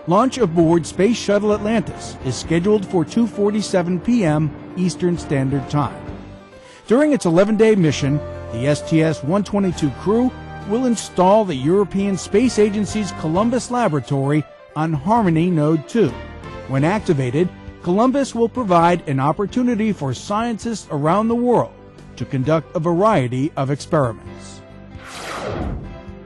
Launch aboard Space Shuttle Atlantis is scheduled for 2:47 p.m. Eastern Standard Time. During its 11-day mission, the STS-122 crew will install the European Space Agency's Columbus laboratory on Harmony Node 2. When activated, Columbus will provide an opportunity for scientists around the world to conduct a variety of experiments.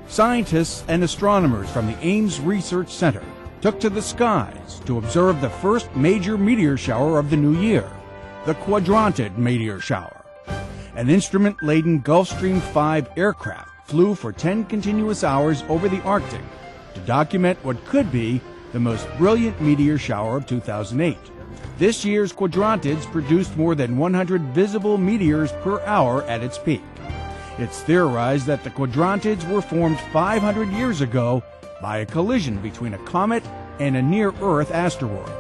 Scientists and astronomers from the Ames Research Center took to the skies to observe the first major meteor shower of the new year, the Quadrantid meteor shower. An instrument-laden Gulfstream 5 aircraft flew for 10 continuous hours over the Arctic to document what could be the most brilliant meteor shower of 2008. This year's Quadrantids produced more than 100 visible meteors per hour at its peak. It's theorized that the Quadrantids were formed 500 years ago by a collision between a comet and a near-Earth asteroid.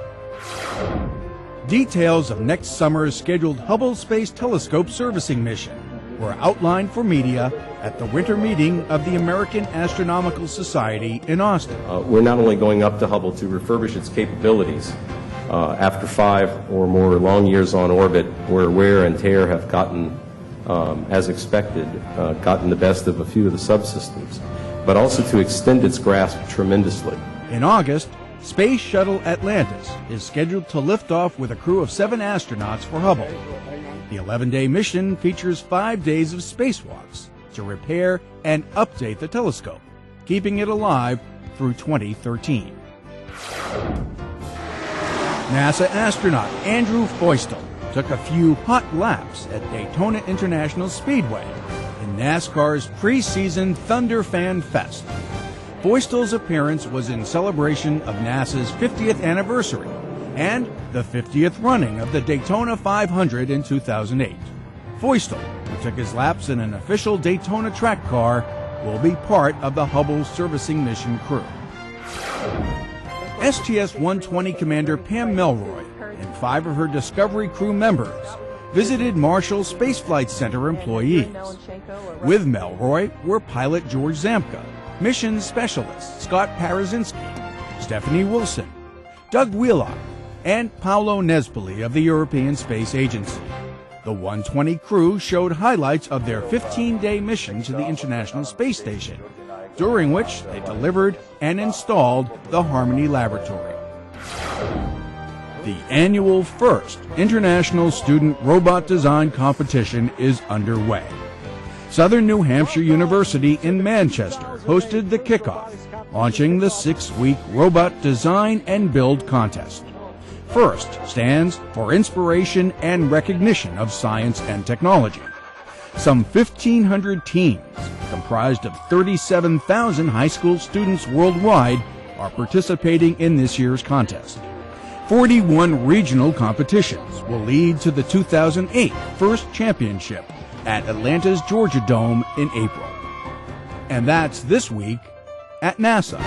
Details of next summer's scheduled Hubble Space Telescope servicing mission were outlined for media at the winter meeting of the American Astronomical Society in Austin. We're not only going up to Hubble to refurbish its capabilities. After 5 or more long years on orbit, where wear and tear have gotten, as expected, gotten the best of a few of the subsystems, but also to extend its grasp tremendously. In August, Space Shuttle Atlantis is scheduled to lift off with a crew of 7 astronauts for Hubble. The 11-day mission features 5 days of spacewalks to repair and update the telescope, keeping it alive through 2013. NASA astronaut Andrew Feustel took a few hot laps at Daytona International Speedway in NASCAR's preseason Thunder Fan Fest. Feustel's appearance was in celebration of NASA's 50th anniversary and the 50th running of the Daytona 500 in 2008. Feustel, who took his laps in an official Daytona track car, will be part of the Hubble servicing mission crew. STS-120 Commander Pam Melroy and 5 of her Discovery crew members visited Marshall Space Flight Center employees. With Melroy were pilot George Zamka, mission specialist Scott Parazinski, Stephanie Wilson, Doug Wheelock, and Paolo Nespoli of the European Space Agency. The 120 crew showed highlights of their 15-day mission to the International Space Station, during which they delivered and installed the Harmony Laboratory. The annual first International Student Robot Design Competition is underway. Southern New Hampshire University in Manchester hosted the kickoff, launching the 6-week Robot Design and Build Contest. FIRST stands for Inspiration and Recognition of Science and Technology. Some 1,500 teams, comprised of 37,000 high school students worldwide, are participating in this year's contest. 41 regional competitions will lead to the 2008 FIRST Championship at Atlanta's Georgia Dome in April. And that's this week at NASA.